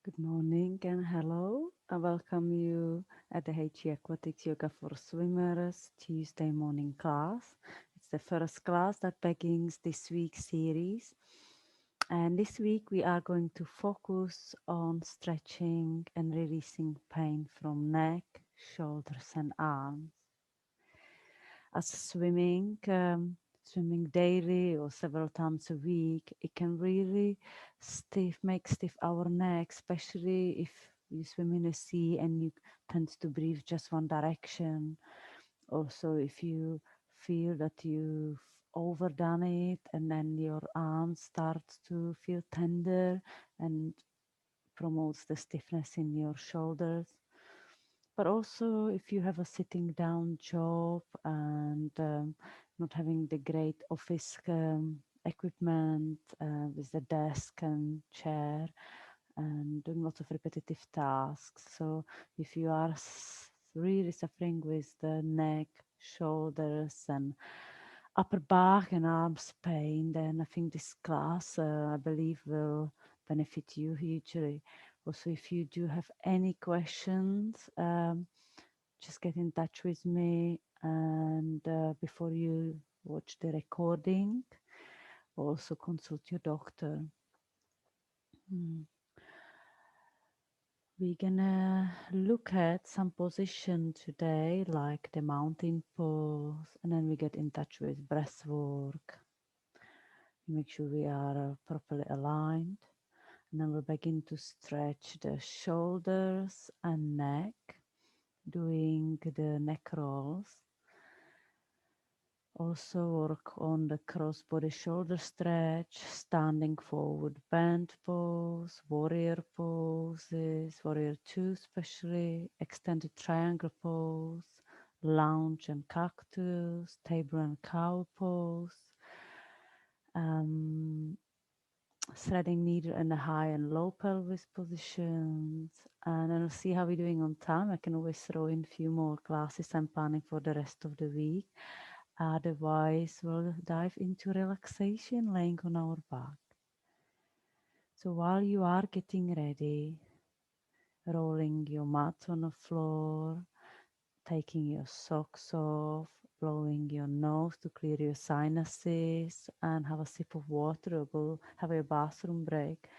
Good morning and hello. I welcome you at the HE Aquatics Yoga for Swimmers Tuesday morning class. It's the first class that begins this week's series. And this week we are going to focus on stretching and releasing pain from neck, shoulders and arms. As swimming daily or several times a week, it can really make stiff our neck, especially if you swim in the sea and you tend to breathe just one direction. Also, if you feel that you've overdone it and then your arms start to feel tender and promotes the stiffness in your shoulders. But also, if you have a sitting down job and not having the great office equipment with the desk and chair and doing lots of repetitive tasks. So, if you are really suffering with the neck, shoulders, and upper back and arms pain, then I think this class, I believe, will benefit you hugely. Also, if you do have any questions, just get in touch with me. And before you watch the recording, also consult your doctor. We're gonna look at some position today, like the mountain pose, and then we get in touch with breath work. Make sure we are properly aligned. And then we'll begin to stretch the shoulders and neck, doing the neck rolls. Also work on the cross body shoulder stretch, standing forward bend pose, warrior poses, warrior two especially, extended triangle pose, lounge and cactus, table and cow pose. Threading needle in the high and low pelvis positions. And then we'll see how we're doing on time. I can always throw in a few more classes I'm planning for the rest of the week. Otherwise, we'll dive into relaxation, laying on our back. So while you are getting ready, rolling your mat on the floor, taking your socks off, blowing your nose to clear your sinuses, and have a sip of water or go have a bathroom break.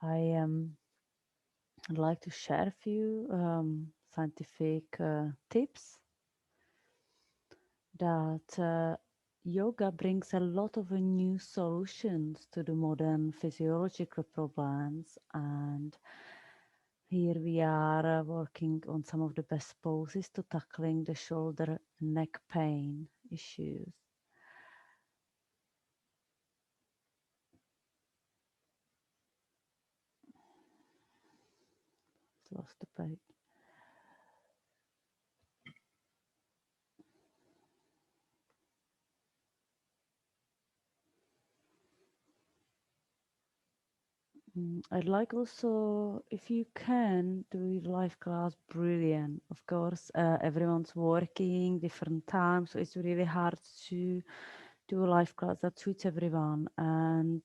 I'd like to share a few scientific tips that yoga brings a lot of new solutions to the modern physiological problems, and here we are working on some of the best poses to tackling the shoulder and neck pain issues. Lost the page. I'd like also, if you can, do live class, brilliant. Of course, everyone's working different times, so it's really hard to do a live class that suits everyone. And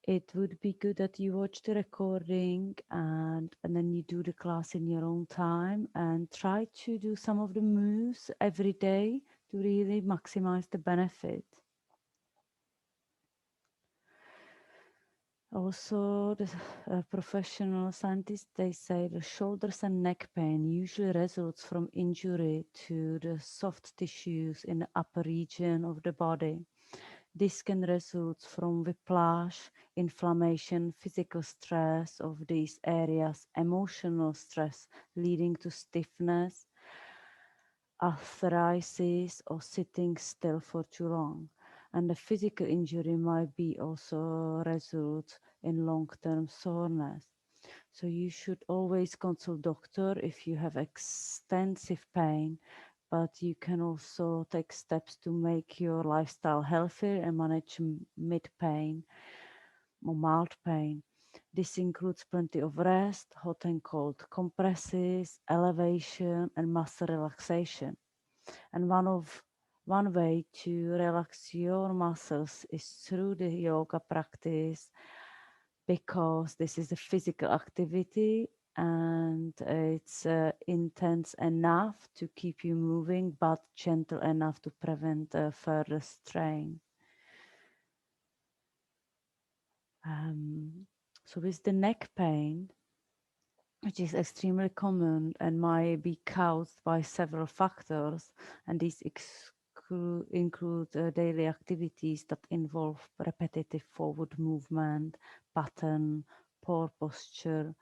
it would be good that you watch the recording and then you do the class in your own time and try to do some of the moves every day to really maximize the benefit. Also, the professional scientists, they say the shoulders and neck pain usually results from injury to the soft tissues in the upper region of the body. This can result from whiplash, inflammation, physical stress of these areas, emotional stress leading to stiffness, arthritis, or sitting still for too long. And the physical injury might be also result in long-term soreness. So you should always consult doctor if you have extensive pain, but you can also take steps to make your lifestyle healthier and manage mid pain or mild pain. This includes plenty of rest, hot and cold compresses, elevation, and muscle relaxation. And one way to relax your muscles is through the yoga practice because this is a physical activity and it's intense enough to keep you moving, but gentle enough to prevent further strain. So with the neck pain, which is extremely common and might be caused by several factors, and these include daily activities that involve repetitive forward movement, pattern, poor posture,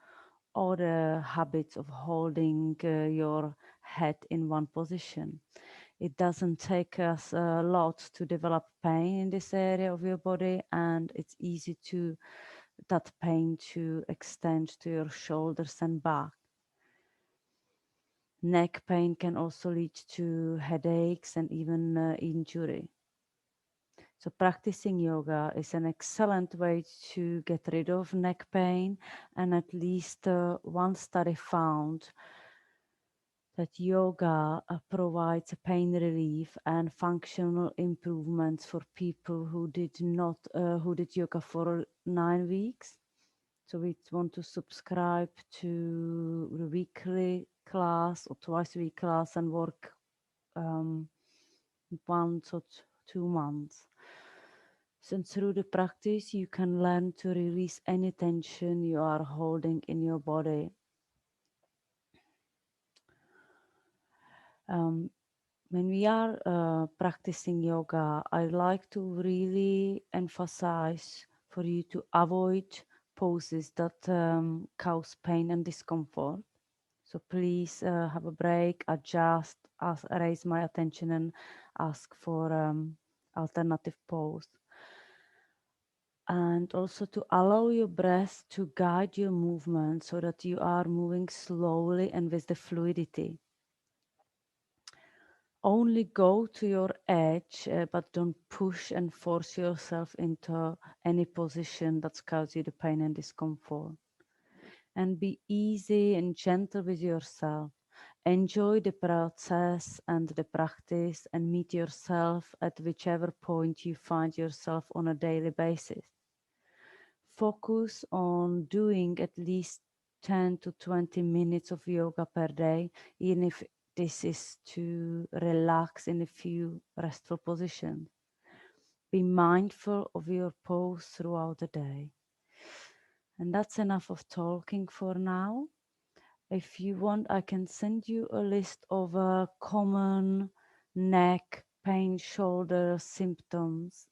or the habits of holding your head in one position. It doesn't take us a lot to develop pain in this area of your body, and it's easy to that pain to extend to your shoulders and back. Neck pain can also lead to headaches and even injury. So practicing yoga is an excellent way to get rid of neck pain, and at least one study found that yoga provides pain relief and functional improvements for people who did not who did yoga for 9 weeks. So we want to subscribe to the weekly class or twice a week class and work once or 2 months. So through the practice, you can learn to release any tension you are holding in your body. When we are practicing yoga, I like to really emphasize for you to avoid poses that cause pain and discomfort. So please have a break, adjust, raise my attention and ask for alternative pose. And also to allow your breath to guide your movement so that you are moving slowly and with the fluidity. Only go to your edge, but don't push and force yourself into any position that's causing you the pain and discomfort. And be easy and gentle with yourself. Enjoy the process and the practice and meet yourself at whichever point you find yourself on a daily basis. Focus on doing at least 10 to 20 minutes of yoga per day, even if this is to relax in a few restful positions. Be mindful of your pose throughout the day. And that's enough of talking for now. If you want, I can send you a list of common neck pain, shoulder symptoms.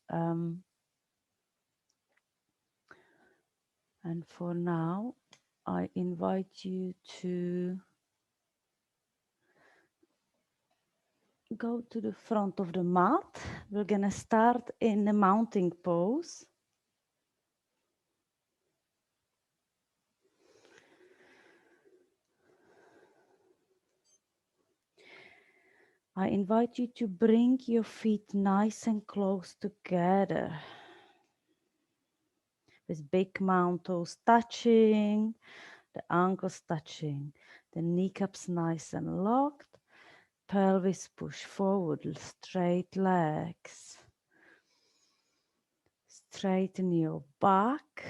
And for now, I invite you to go to the front of the mat. We're going to start in the mounting pose. I invite you to bring your feet nice and close together, with big mount toes touching, the ankles touching, the kneecaps nice and locked, pelvis push forward, straight legs. Straighten your back,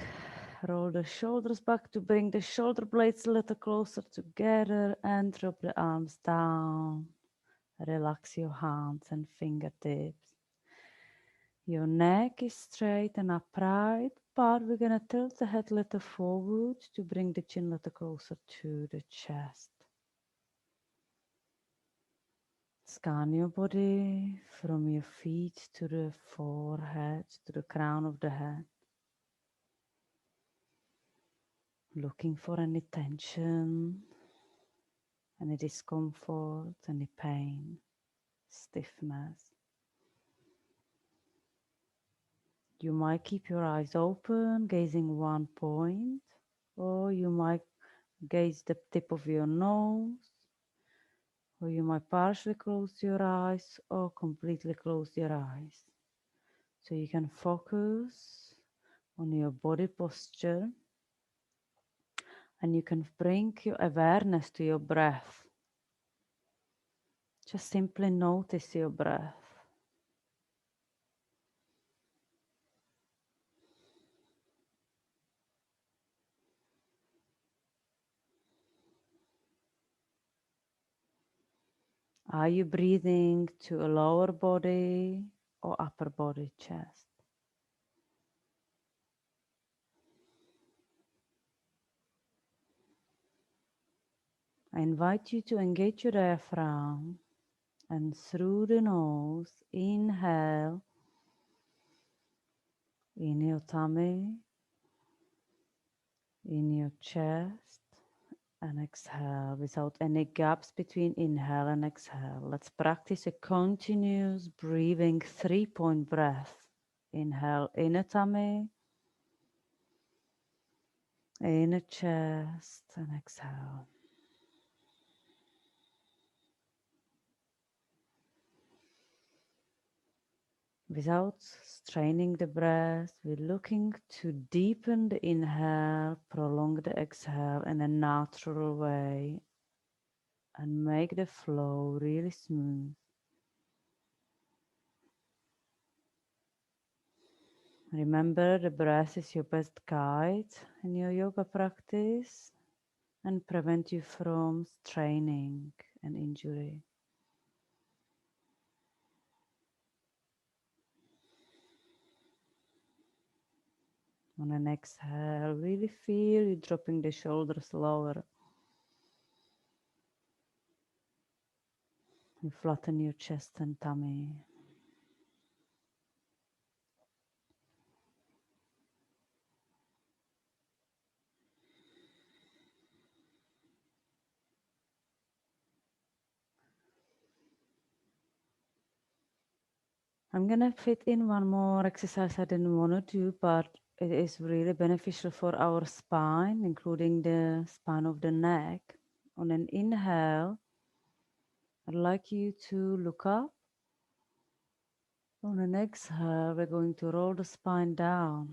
roll the shoulders back to bring the shoulder blades a little closer together and drop the arms down. Relax your hands and fingertips. Your neck is straight and upright, but we're going to tilt the head a little forward to bring the chin a little closer to the chest. Scan your body from your feet to the forehead, to the crown of the head. Looking for any tension, any discomfort, any pain, stiffness. You might keep your eyes open, gazing one point, or you might gaze the tip of your nose, or you might partially close your eyes or completely close your eyes. So you can focus on your body posture and you can bring your awareness to your breath. Just simply notice your breath. Are you breathing to a lower body or upper body, chest? I invite you to engage your diaphragm and through the nose, inhale in your tummy, in your chest, and exhale without any gaps between inhale and exhale. Let's practice a continuous breathing 3-point breath. Inhale in a tummy, in a chest, and exhale. Without straining the breath, we're looking to deepen the inhale, prolong the exhale in a natural way, and make the flow really smooth. Remember, the breath is your best guide in your yoga practice and prevent you from straining and injury. On an exhale, really feel you dropping the shoulders lower. You flatten your chest and tummy. I'm gonna fit in one more exercise I didn't want to do, but it is really beneficial for our spine, including the spine of the neck. On an inhale, I'd like you to look up. On an exhale, we're going to roll the spine down.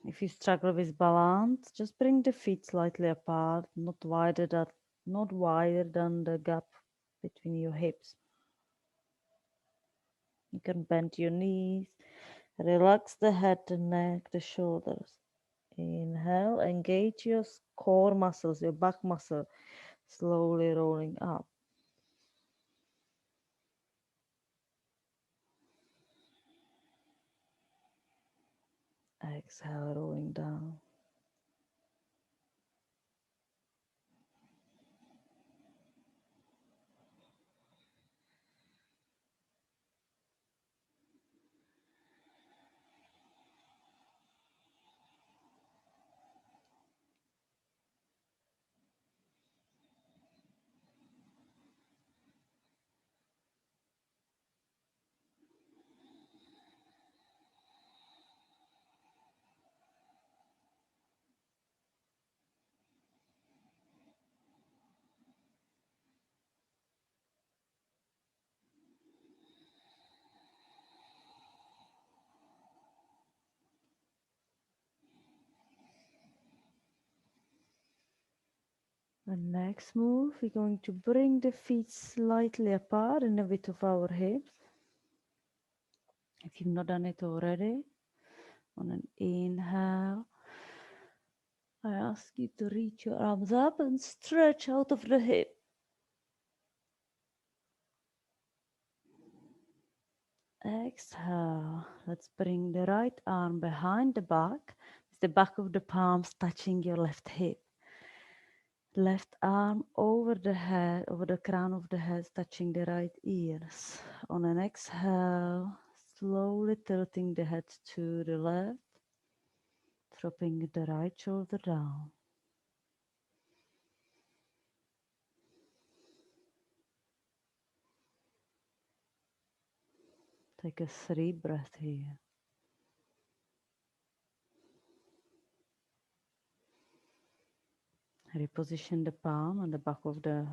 If you struggle with balance, just bring the feet slightly apart, not wider than the gap between your hips. You can bend your knees, relax the head, the neck, the shoulders. Inhale, engage your core muscles, your back muscle, slowly rolling up. Exhale, rolling down. The next move, we're going to bring the feet slightly apart in the width of our hips. If you've not done it already, on an inhale, I ask you to reach your arms up and stretch out of the hip. Exhale. Let's bring the right arm behind the back, with the back of the palms touching your left hip. Left arm over the head, over the crown of the head, touching the right ears. On an exhale, slowly tilting the head to the left, dropping the right shoulder down. Take a 3 breath here. Reposition the palm on the back of the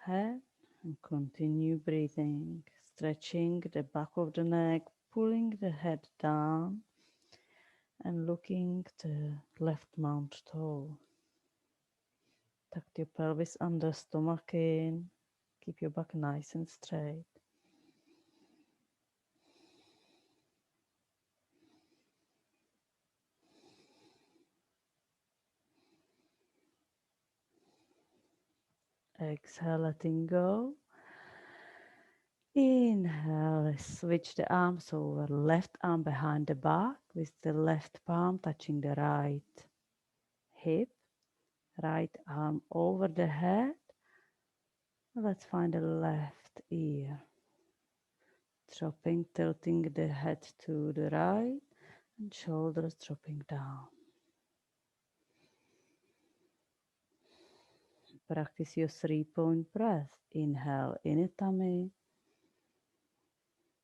head and continue breathing, stretching the back of the neck, pulling the head down and looking the left mount toe. Tuck your pelvis under, stomach in, keep your back nice and straight. Exhale, letting go. Inhale, switch the arms over, left arm behind the back with the left palm touching the right hip, right arm over the head. Let's find the left ear. Dropping, tilting the head to the right and shoulders dropping down. Practice your 3-point breath. Inhale in a tummy,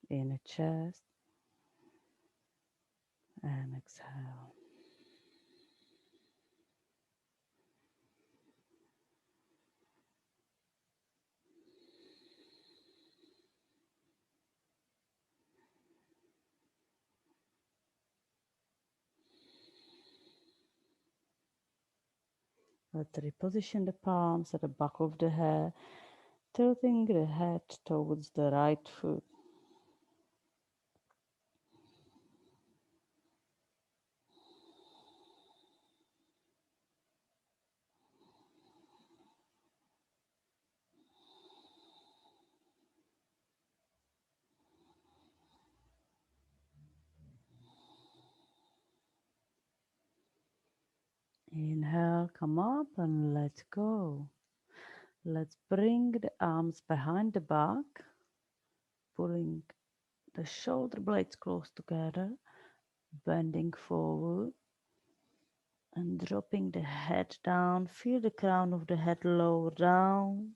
in a chest, and exhale. Let's reposition the palms at the back of the head, tilting the head towards the right foot. Inhale, come up and let go. Let's bring the arms behind the back, pulling the shoulder blades close together, bending forward and dropping the head down. Feel the crown of the head lower down,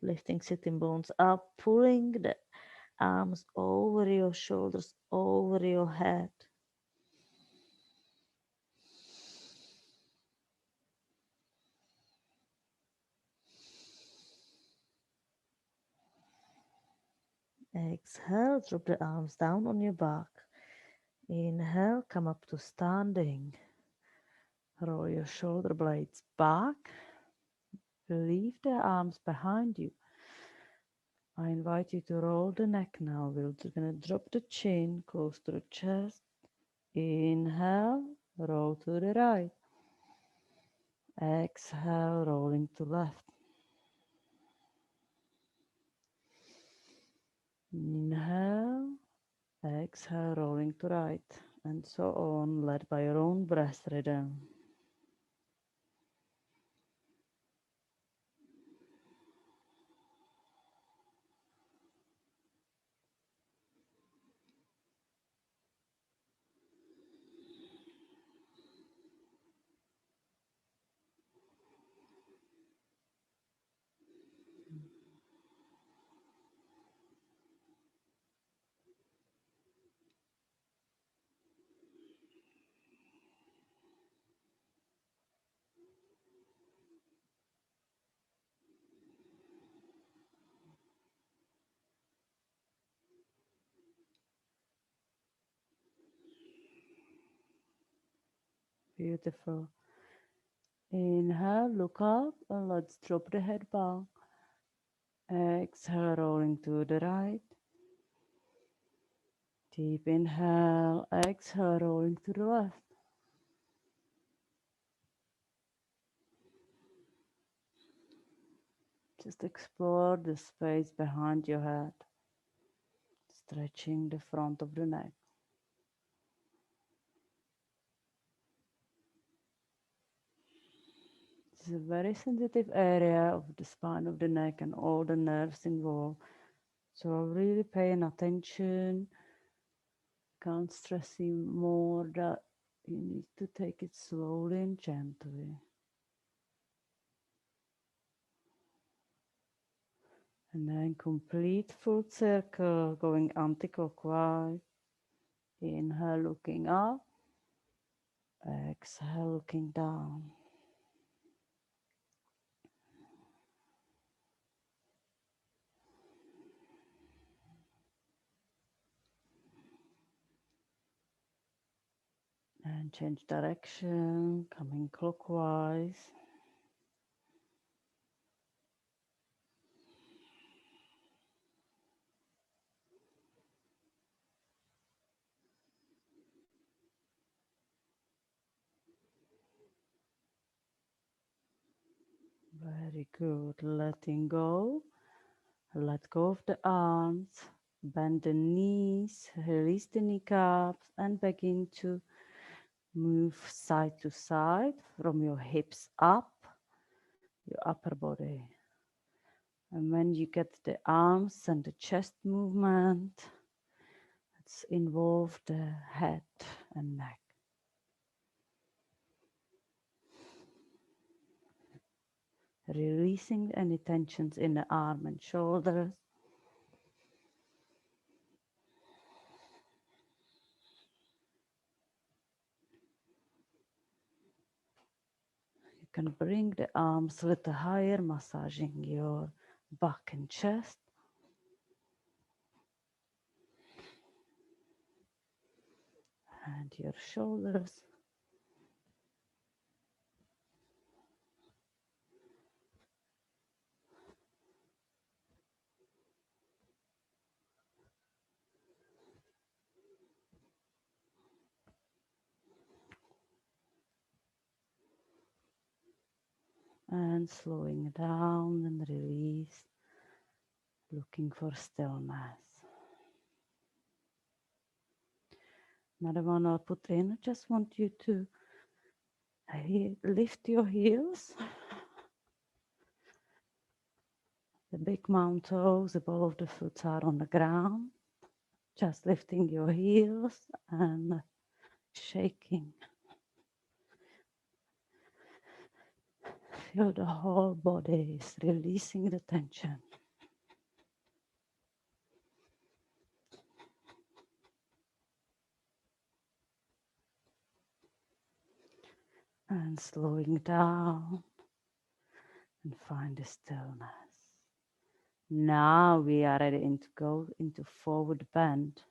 lifting sitting bones up, pulling the arms over your shoulders, over your head. Exhale, drop the arms down on your back. Inhale, come up to standing. Roll your shoulder blades back. Leave the arms behind you. I invite you to roll the neck now. We're going to drop the chin close to the chest. Inhale, roll to the right. Exhale, rolling to left. Inhale, exhale, rolling to right. And so on, led by your own breath rhythm. Beautiful. Inhale, look up, and let's drop the head back. Exhale, rolling to the right. Deep inhale, exhale, rolling to the left. Just explore the space behind your head, stretching the front of the neck. It's a very sensitive area of the spine of the neck and all the nerves involved. So really paying attention. Can't stress you more that you need to take it slowly and gently. And then complete full circle going anti-clockwise. Inhale, looking up. Exhale, looking down. And change direction, coming clockwise. Very good. Letting go. Let go of the arms. Bend the knees, release the kneecaps, and begin to move side to side from your hips up, your upper body. And when you get the arms and the chest movement, let's involve the head and neck. Releasing any tensions in the arm and shoulders. You can bring the arms a little higher, massaging your back and chest. And your shoulders. And slowing down and release, looking for stillness. Another one I'll put in, I just want you to lift your heels. The big mound toes, the ball of the foot are on the ground. Just lifting your heels and shaking. Feel the whole body is releasing the tension. And slowing down and find the stillness. Now we are ready to go into forward bend.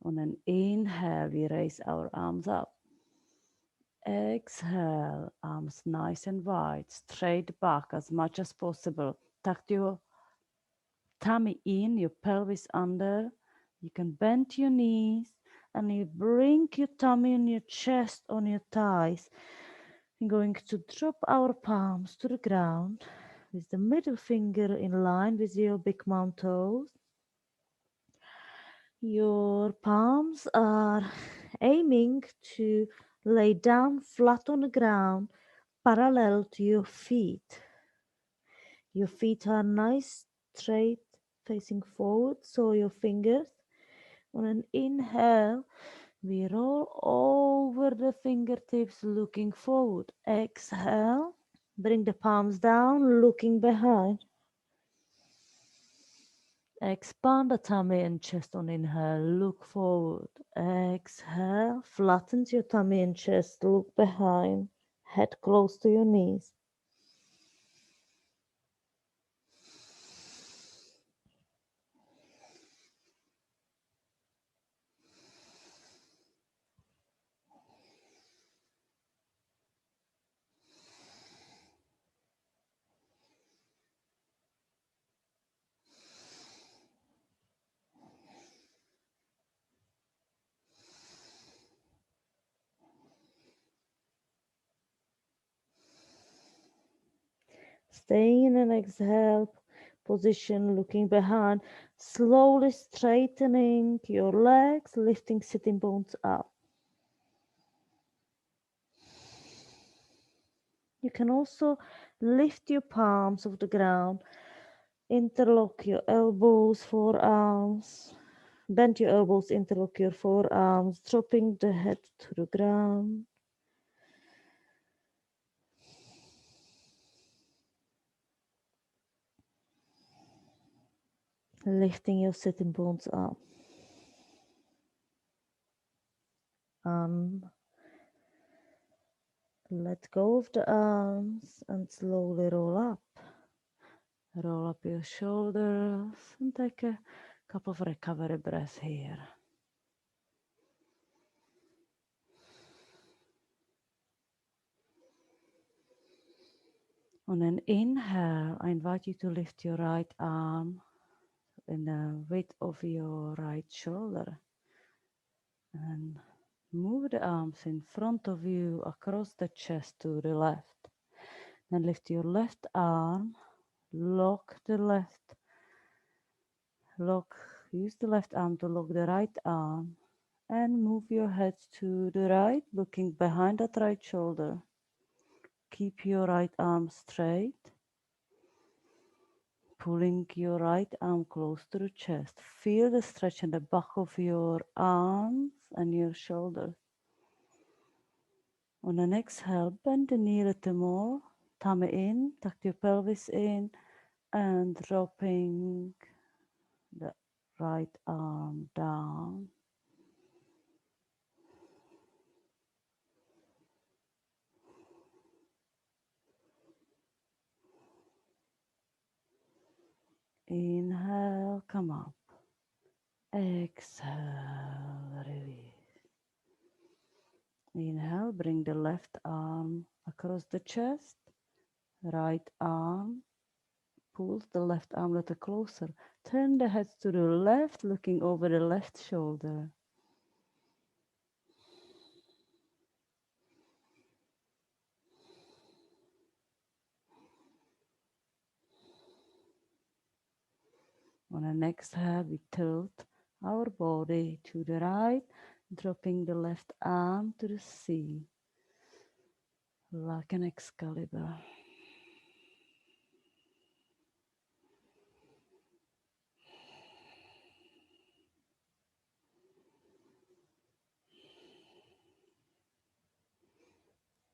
On an inhale, we raise our arms up. Exhale, arms nice and wide, straight back as much as possible. Tuck your tummy in, your pelvis under. You can bend your knees and you bring your tummy and your chest on your thighs. We're going to drop our palms to the ground with the middle finger in line with your big mound toes. Your palms are aiming to lay down flat on the ground, parallel to your feet. Your feet are nice, straight, facing forward, so your fingers. On an inhale, we roll over the fingertips, looking forward. Exhale, bring the palms down, looking behind. Expand the tummy and chest on inhale, look forward. Exhale, flattens your tummy and chest, look behind. Head close to your knees. Staying in an exhale position, looking behind, slowly straightening your legs, lifting sitting bones up. You can also lift your palms off the ground, interlock your elbows, forearms, bend your elbows, interlock your forearms, dropping the head to the ground. Lifting your sitting bones up. Let go of the arms and slowly roll up. Roll up your shoulders and take a couple of recovery breaths here. On an inhale, I invite you to lift your right arm in the width of your right shoulder and move the arms in front of you across the chest to the left. Then lift your left arm, lock Use the left arm to lock the right arm and move your head to the right, looking behind that right shoulder. Keep your right arm straight, pulling your right arm close to the chest. Feel the stretch in the back of your arms and your shoulders. On an exhale, bend the knee a little more, tummy in, tuck your pelvis in, and dropping the right arm down. Inhale, come up. Exhale, release. Inhale, bring the left arm across the chest. Right arm pulls the left arm a little closer. Turn the head to the left, looking over the left shoulder. On an exhale, we tilt our body to the right, dropping the left arm to the sea, like an Excalibur.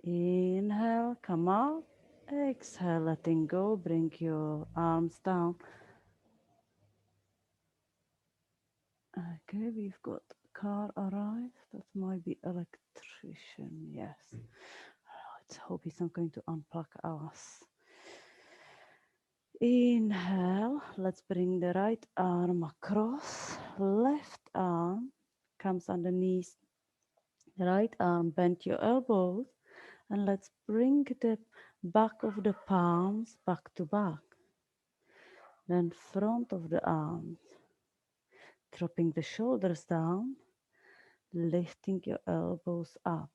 Inhale, come up. Exhale, letting go. Bring your arms down. Okay, we've got car arrived. That might be electrician. Yes. Let's hope he's not going to unplug us. Inhale. Let's bring the right arm across. Left arm comes underneath the right arm. Bend your elbows. And let's bring the back of the palms back to back. Then front of the arms. Dropping the shoulders down. Lifting your elbows up.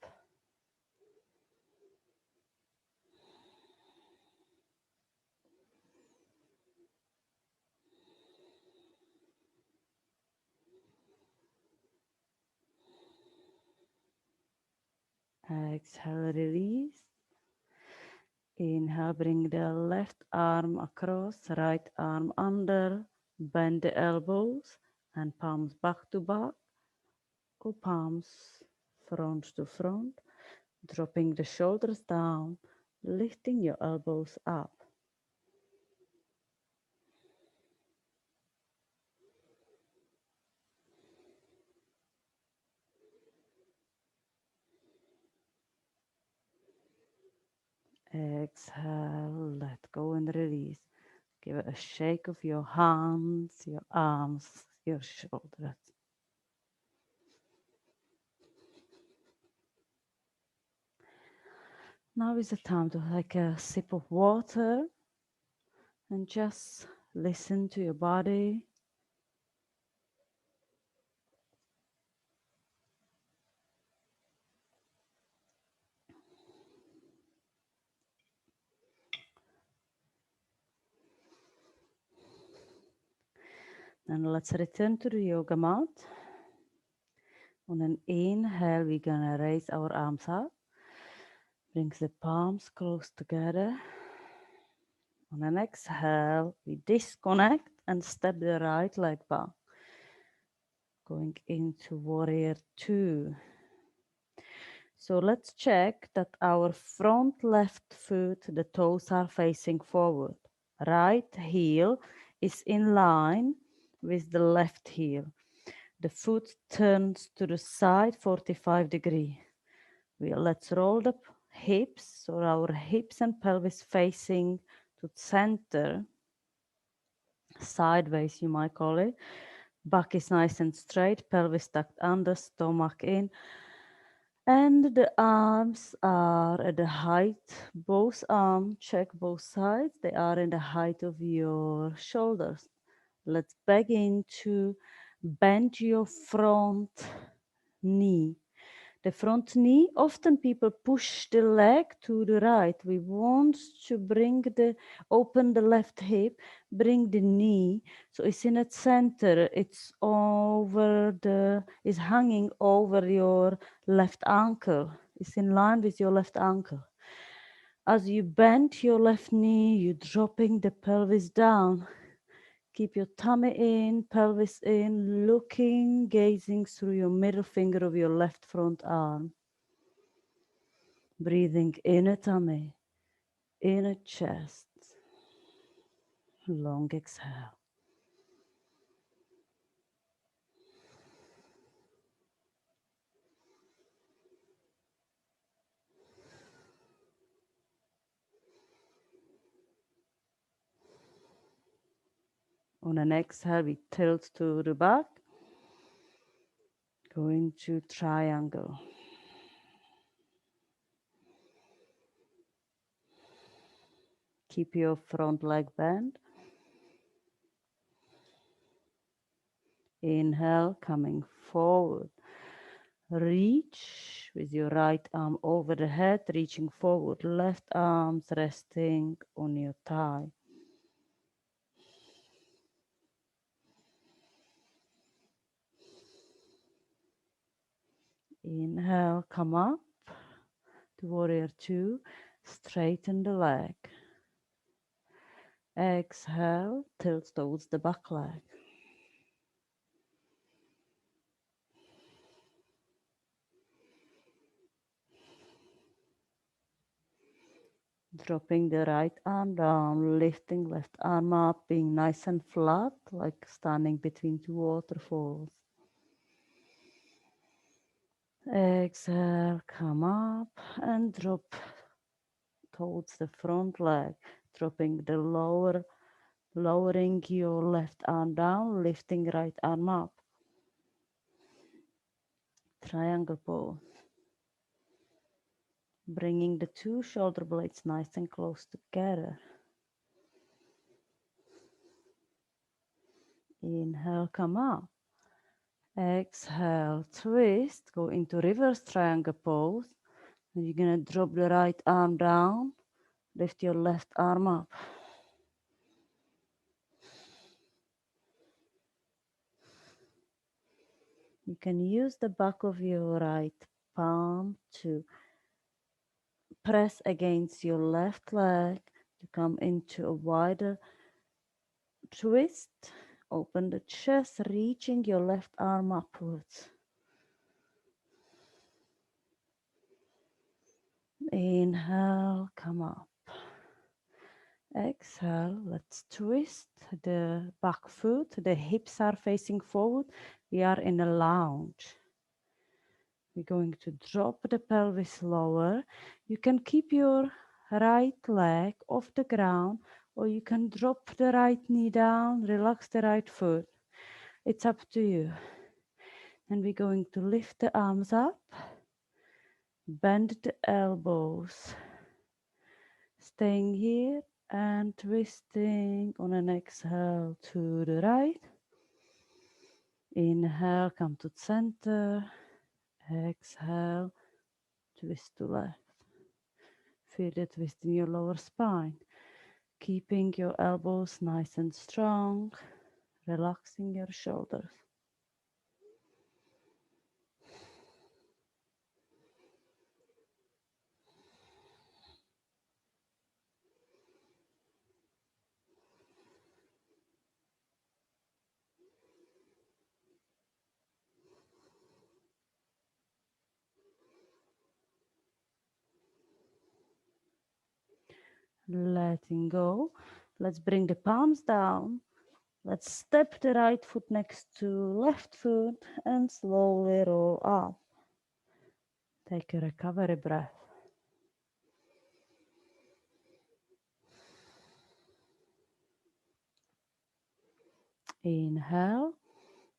Exhale, release. Inhale, bring the left arm across, right arm under, bend the elbows and palms back to back or palms front to front, dropping the shoulders down, lifting your elbows up. Exhale, let go and release. Give it a shake of your hands, your arms, your shoulders. Now is the time to take a sip of water and just listen to your body. And let's return to the yoga mat. On an inhale, we're gonna raise our arms up. Bring the palms close together. On an exhale, we disconnect and step the right leg back. Going into warrior two. So let's check that our front left foot, the toes are facing forward. Right heel is in line with the left heel. The foot turns to the side 45 degrees. Let's roll the hips, so our hips and pelvis facing to center, sideways you might call it. Back is nice and straight, pelvis tucked under, stomach in. And the arms are at the height, both arms, check both sides, they are in the height of your shoulders. Let's begin to bend your front knee. The front knee, often people push the leg to the right. We want to open the left hip, bring the knee. So it's in the center, it's hanging over your left ankle. It's in line with your left ankle. As you bend your left knee, you're dropping the pelvis down. Keep your tummy in, pelvis in, looking, gazing through your middle finger of your left front arm. Breathing in a tummy, in a chest. Long exhale. On an exhale, we tilt to the back. Go into triangle. Keep your front leg bent. Inhale, coming forward. Reach with your right arm over the head, reaching forward. Left arms resting on your thigh. Inhale, come up to warrior two. Straighten the leg. Exhale, tilt towards the back leg. Dropping the right arm down, lifting left arm up, being nice and flat, like standing between two waterfalls. Exhale, come up and drop towards the front leg, dropping the lowering your left arm down, lifting right arm up. Triangle pose. Bringing the two shoulder blades nice and close together. Inhale, come up. Exhale, twist, go into reverse triangle pose. And you're gonna drop the right arm down, lift your left arm up. You can use the back of your right palm to press against your left leg to come into a wider twist. Open the chest, reaching your left arm upwards. Inhale, come up. Exhale, let's twist the back foot. The hips are facing forward. We are in a lounge. We're going to drop the pelvis lower. You can keep your right leg off the ground, or you can drop the right knee down, relax the right foot. It's up to you. And we're going to lift the arms up, bend the elbows, staying here and twisting on an exhale to the right. Inhale, come to center. Exhale, twist to left. Feel the twist in your lower spine. Keeping your elbows nice and strong. Relaxing your shoulders. Letting go. Let's bring the palms down. Let's step the right foot next to left foot and slowly roll up. Take a recovery breath. Inhale.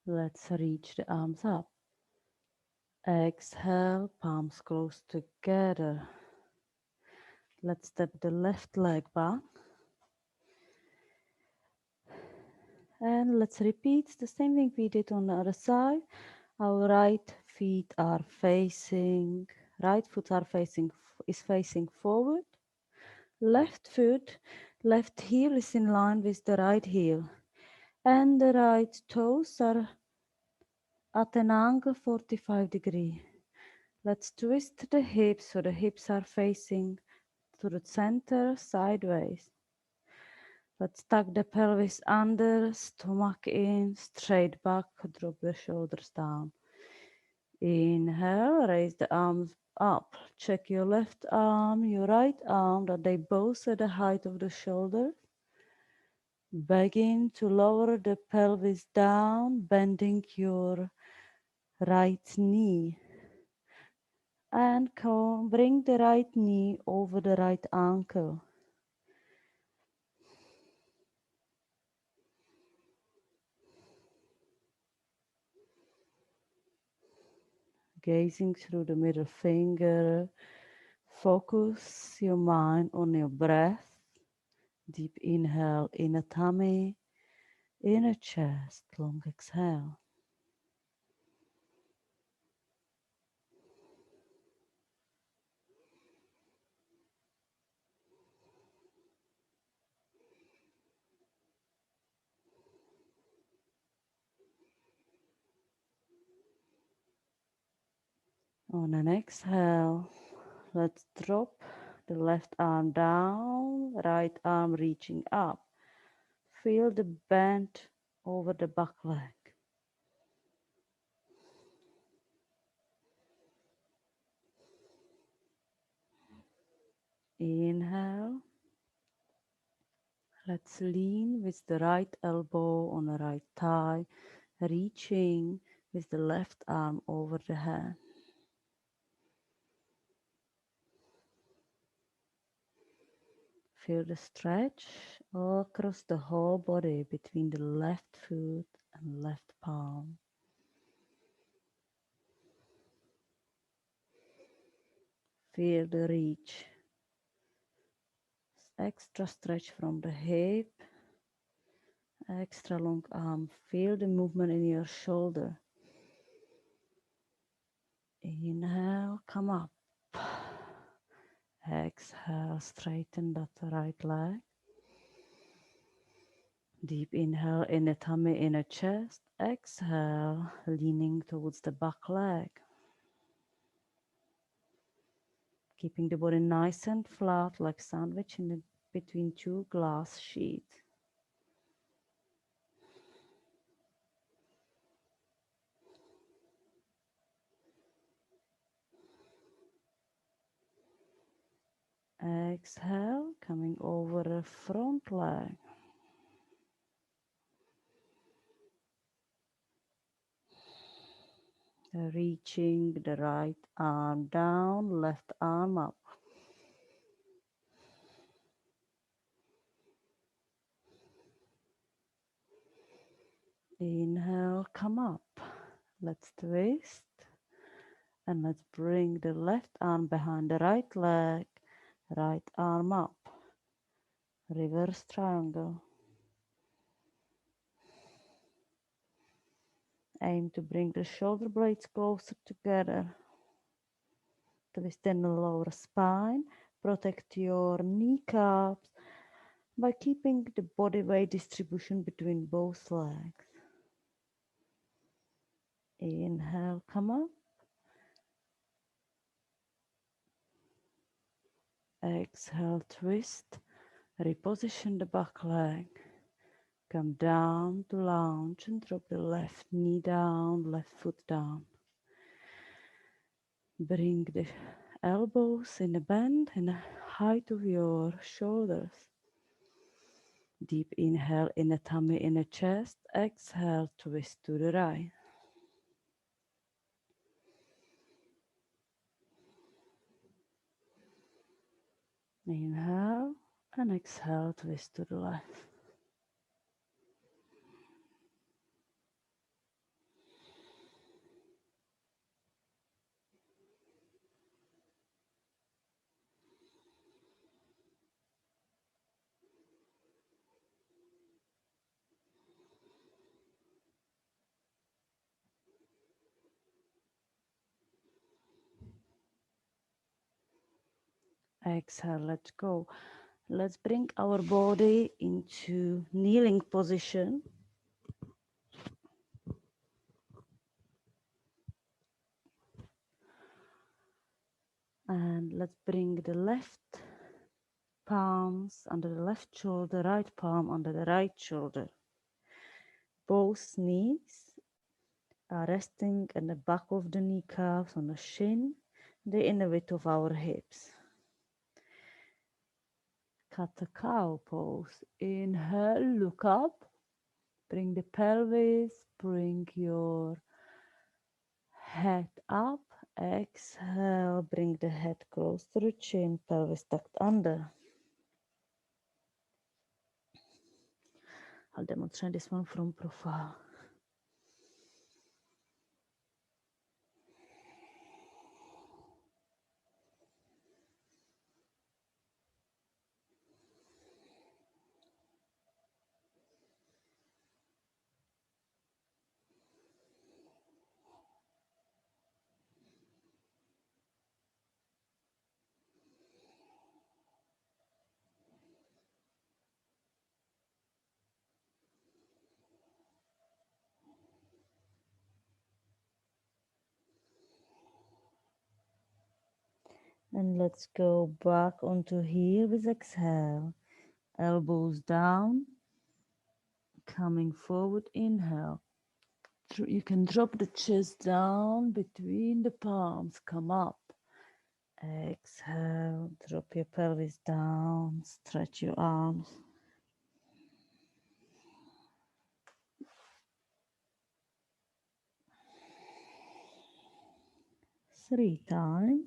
Let's reach the arms up. Exhale, palms close together. Let's step the left leg back. And let's repeat the same thing we did on the other side. Our right feet are facing, right foot is facing forward. Left foot, left heel is in line with the right heel. And the right toes are at an angle 45 degrees. Let's twist the hips so the hips are facing to the center sideways. Let's tuck the pelvis under, stomach in, straight back, drop the shoulders down. Inhale, raise the arms up. Check your left arm, your right arm, that they both at the height of the shoulder. Begin to lower the pelvis down, bending your right knee. And bring the right knee over the right ankle. Gazing through the middle finger, focus your mind on your breath. Deep inhale, inner tummy, inner chest, long exhale. On an exhale, let's drop the left arm down, right arm reaching up. Feel the bend over the back leg. Inhale. Let's lean with the right elbow on the right thigh, reaching with the left arm over the head. Feel the stretch all across the whole body between the left foot and left palm. Feel the reach. Extra stretch from the hip, extra long arm. Feel the movement in your shoulder. Inhale, come up. Exhale, straighten that right leg. Deep inhale, inner tummy, inner chest. Exhale, leaning towards the back leg. Keeping the body nice and flat, like sandwich in between two glass sheets. Exhale, coming over the front leg. Reaching the right arm down, left arm up. Inhale, come up. Let's twist. And let's bring the left arm behind the right leg, right arm up. Reverse triangle. Aim to bring the shoulder blades closer together. Twist in the lower spine. Protect your kneecaps by keeping the body weight distribution between both legs. Inhale, come up. Exhale, twist. Reposition the back leg. Come down to lounge and drop the left knee down, left foot down. Bring the elbows in a bend and the height of your shoulders. Deep inhale, inner tummy, inner chest. Exhale, twist to the right. Inhale and exhale, twist to the left. Exhale, let go. Let's bring our body into kneeling position. And let's bring the left palms under the left shoulder, right palm under the right shoulder. Both knees are resting in the back of the kneecaps on the shin, the inner width of our hips. Cat-cow pose. Inhale, look up. Bring the pelvis, bring your head up. Exhale, bring the head close to the chin, pelvis tucked under. I'll demonstrate this one from profile. And let's go back onto here with exhale. Elbows down, coming forward, inhale. You can drop the chest down between the palms, come up. Exhale, drop your pelvis down, stretch your arms. Three times.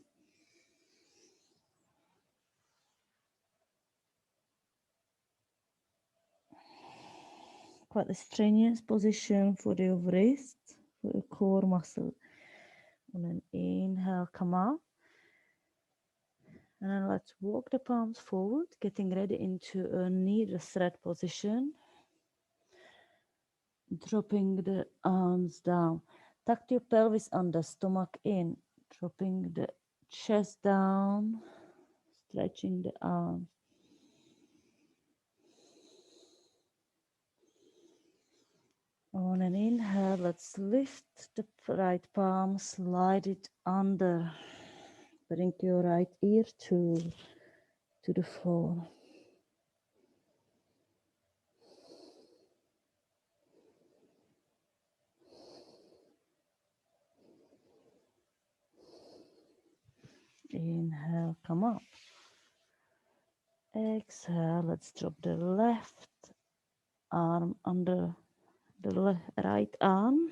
Quite a strenuous position for your wrists, for your core muscle. And then inhale, come up. And then let's walk the palms forward, getting ready into a needle thread position. Dropping the arms down. Tuck your pelvis under, stomach in. Dropping the chest down, stretching the arms. On an inhale, let's lift the right palm, slide it under. Bring your right ear to the floor. Inhale, come up. Exhale, let's drop the left arm under the right arm.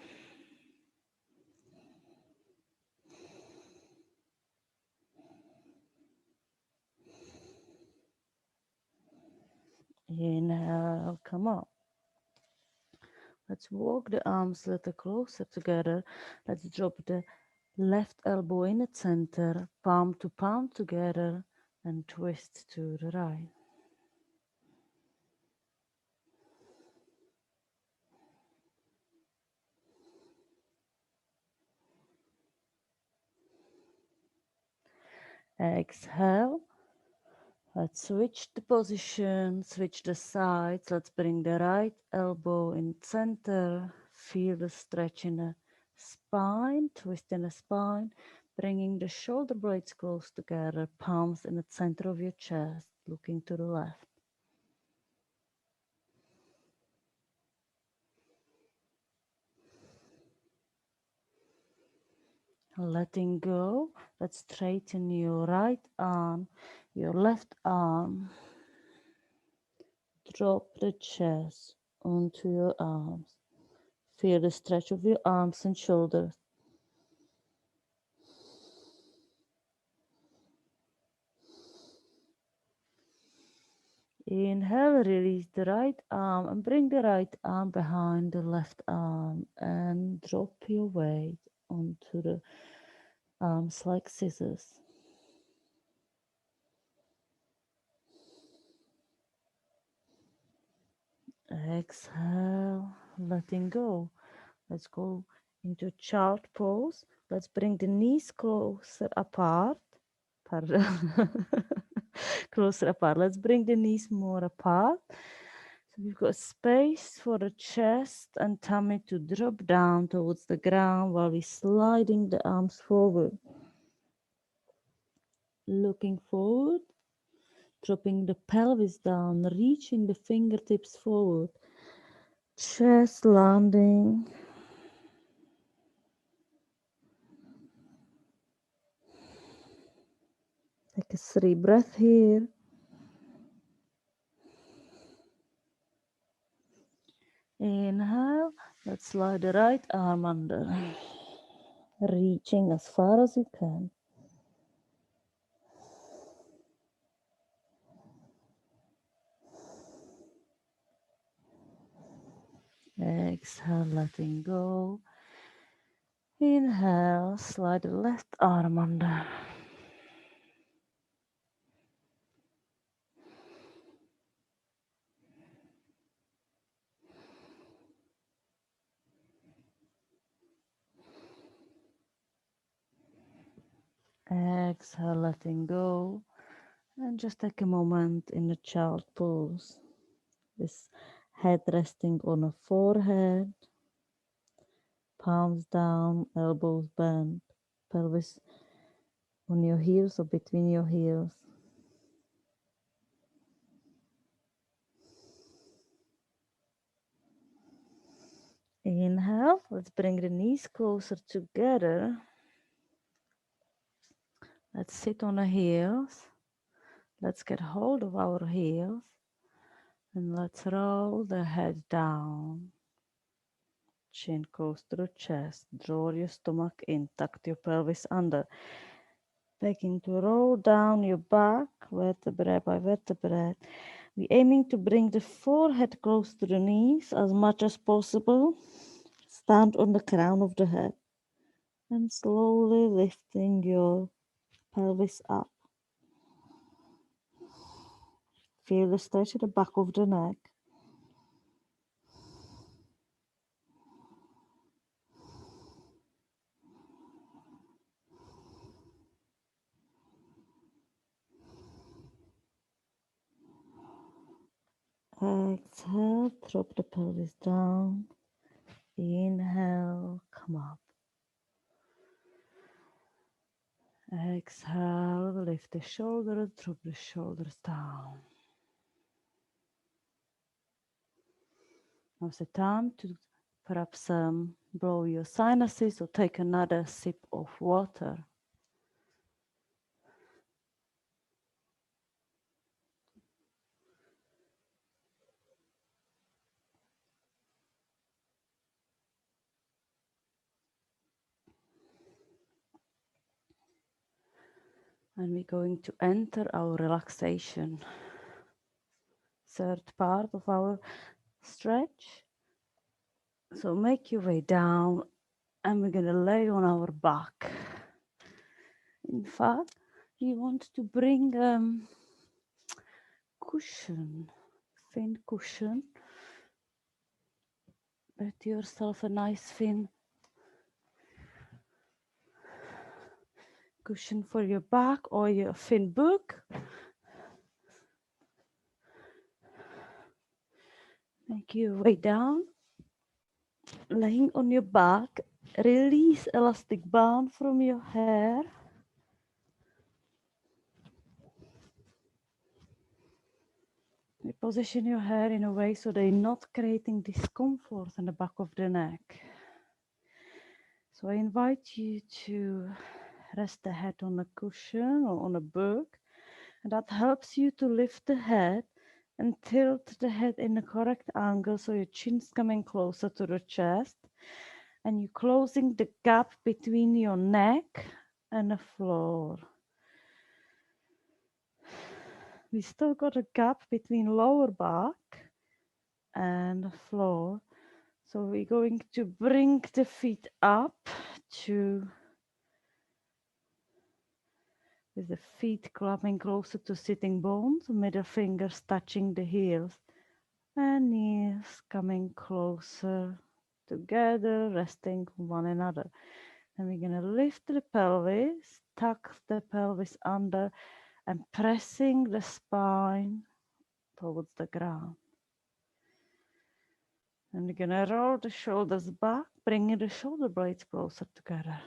Inhale, come up. Let's walk the arms a little closer together. Let's drop the left elbow in the center, palm to palm together, and twist to the right. Exhale. Let's switch the position, switch the sides. Let's bring the right elbow in center. Feel the stretch in the spine, twist in the spine, bringing the shoulder blades close together, palms in the center of your chest, looking to the left. Letting go, let's straighten your right arm, your left arm. Drop the chest onto your arms. Feel the stretch of your arms and shoulders. Inhale, release the right arm and bring the right arm behind the left arm and drop your weight onto the arms like scissors. Exhale, letting go. Let's go into child pose. Let's bring the knees closer apart. Pardon. closer apart. Let's bring the knees more apart. So we've got space for the chest and tummy to drop down towards the ground while we're sliding the arms forward. Looking forward, dropping the pelvis down, reaching the fingertips forward. Chest landing. Take a 3 breath here. Inhale. Let's slide the right arm under. Reaching as far as you can. Exhale, letting go. Inhale, slide the left arm under. Exhale, letting go. And just take a moment in the child pose. This head resting on a forehead, palms down, elbows bent, pelvis on your heels or between your heels. Inhale, let's bring the knees closer together. Let's sit on the heels. Let's get hold of our heels and let's roll the head down. Chin close to the chest. Draw your stomach in. Tuck your pelvis under. Begin to roll down your back, vertebrae by vertebrae. We're aiming to bring the forehead close to the knees as much as possible. Stand on the crown of the head and slowly lifting your pelvis up. Feel the stretch at the back of the neck. Exhale, drop the pelvis down. Inhale, come up. Exhale, lift the shoulders, drop the shoulders down. Now's the time to perhaps blow your sinuses or take another sip of water. And we're going to enter our relaxation. Third part of our stretch. So make your way down and we're going to lay on our back. In fact, you want to bring cushion, thin cushion. Get yourself a nice thin cushion for your back or your thin book. Make your way down, laying on your back. Release elastic band from your hair. You position your hair in a way so they're not creating discomfort in the back of the neck. So I invite you to rest the head on a cushion or on a book, and that helps you to lift the head and tilt the head in the correct angle so your chin's coming closer to the chest and you're closing the gap between your neck and the floor. We still got a gap between lower back and the floor. So we're going to bring the feet up to, with the feet coming closer to sitting bones, middle fingers touching the heels, and knees coming closer together, resting on one another. And we're going to lift the pelvis, tuck the pelvis under, and pressing the spine towards the ground. And we're gonna roll the shoulders back, bringing the shoulder blades closer together.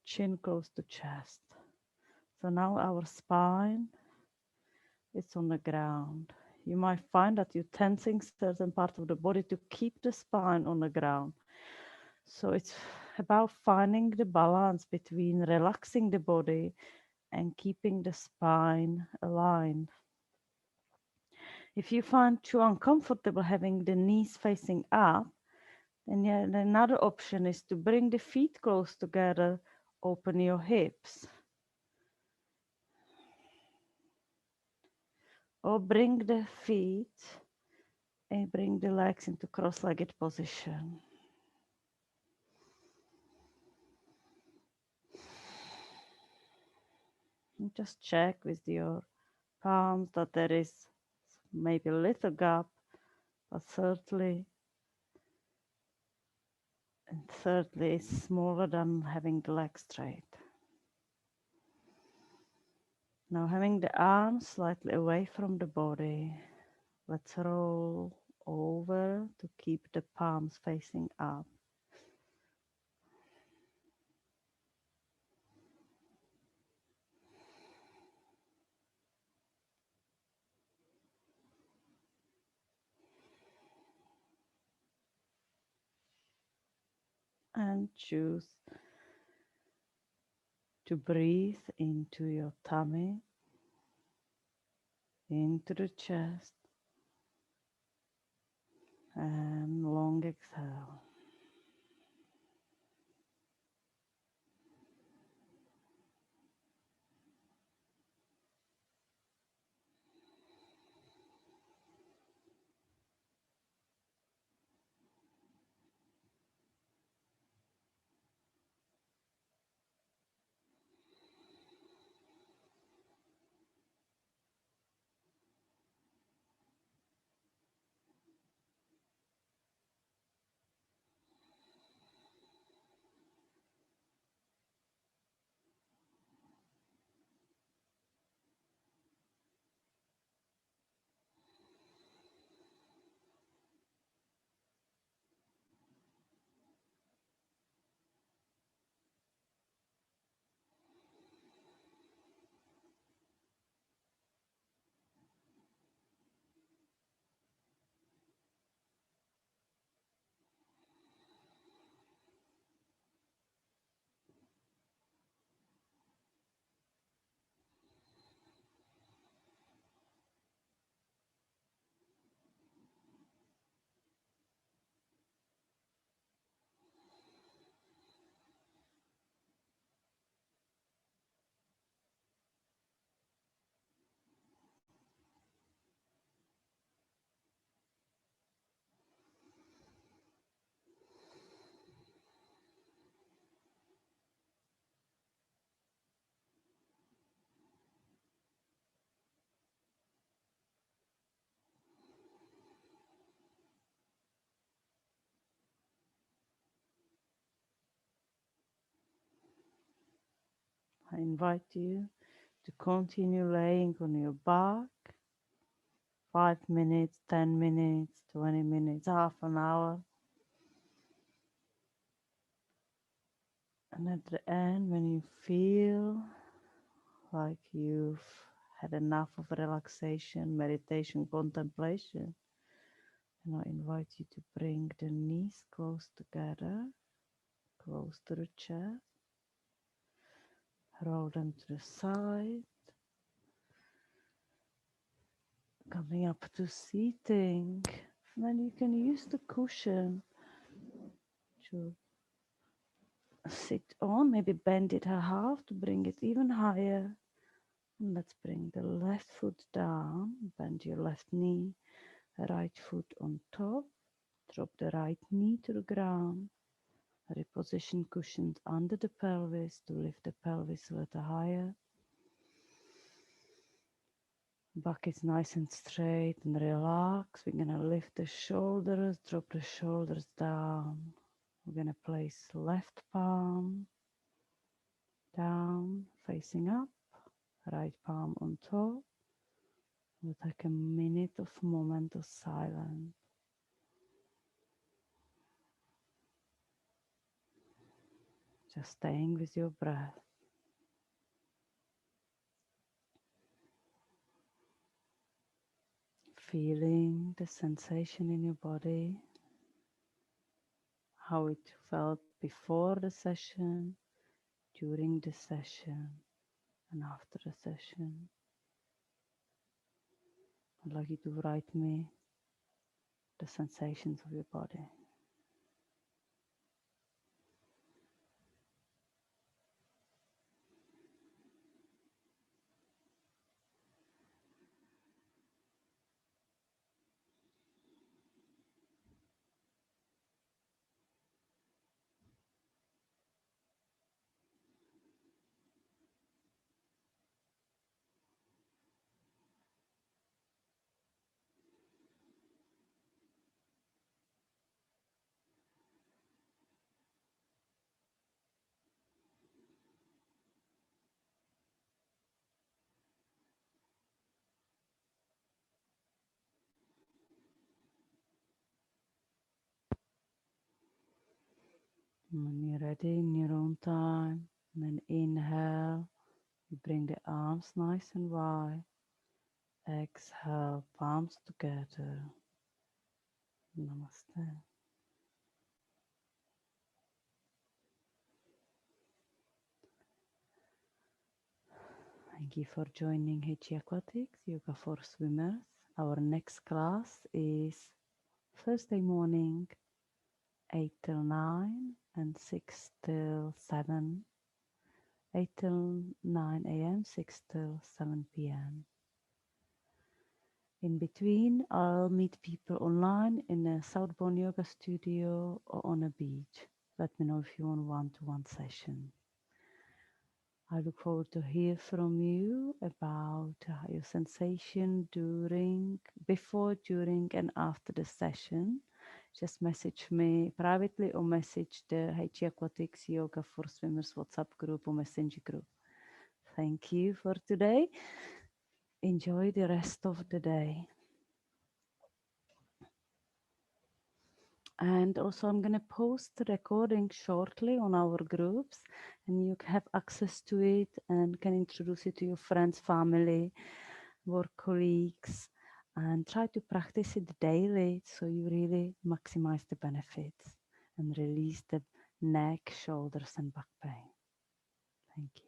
Chin close to chest. So now our spine is on the ground. You might find that you're tensing certain part of the body to keep the spine on the ground. So it's about finding the balance between relaxing the body and keeping the spine aligned. If you find too uncomfortable having the knees facing up, then another option is to bring the feet close together, open your hips. Or bring the feet and bring the legs into cross-legged position. And just check with your palms that there is maybe a little gap, but thirdly, it's smaller than having the legs straight. Now having the arms slightly away from the body, let's roll over to keep the palms facing up. And choose to breathe into your tummy, into the chest, and long exhale. I invite you to continue laying on your back, 5 minutes, 10 minutes, 20 minutes, half an hour. And at the end, when you feel like you've had enough of relaxation, meditation, contemplation, and I invite you to bring the knees close together, close to the chest, roll them to the side, coming up to seating. And then you can use the cushion to sit on, maybe bend it a half to bring it even higher. And let's bring the left foot down, bend your left knee, right foot on top, drop the right knee to the ground, reposition cushions under the pelvis to lift the pelvis a little higher. Back is nice and straight and relaxed. We're going to lift the shoulders, drop the shoulders down. We're going to place left palm down, facing up, right palm on top. We'll take a minute of moment of silence. Just staying with your breath. Feeling the sensation in your body, how it felt before the session, during the session, and after the session. I'd like you to write me the sensations of your body. When you're ready in your own time, then inhale, you bring the arms nice and wide. Exhale, palms together. Namaste. Thank you for joining HE Aquatics, Yoga for Swimmers. Our next class is Thursday morning, 8 till 9 and 6 till 7. 8 till 9 a.m., 6 till 7 p.m. In between, I'll meet people online in a Southbourne yoga studio or on a beach. Let me know if you want one-to-one session. I look forward to hear from you about your sensation before, during, and after the session. Just message me privately or message the HE Aquatics Yoga for Swimmers WhatsApp group or Messenger group. Thank you for today. Enjoy the rest of the day. And also I'm going to post the recording shortly on our groups, and you have access to it and can introduce it to your friends, family, work colleagues, and try to practice it daily so you really maximize the benefits and release the neck, shoulders, and back pain. Thank you.